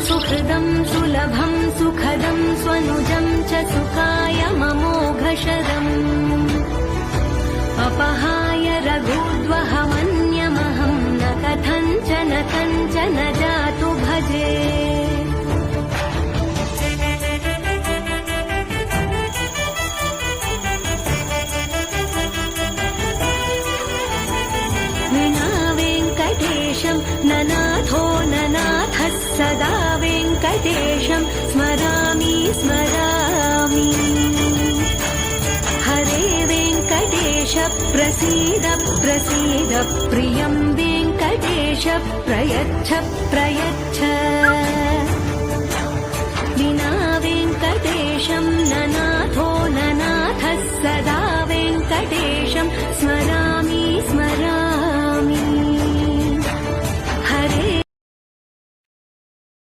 सुहृदं सुलभं सुखदं स्वनुजं च सुखाय ममोघशरम् अपहाय रघुद्वहमन्यमहं न कथञ्चन जातु भजे। ननाथो ननाथः सदा वेङ्कटेशं स्मरामि स्मरामि। हरे वेङ्कटेश प्रसीद प्रसीद प्रियं वेङ्कटेश प्रयच्छ प्रयच्छ।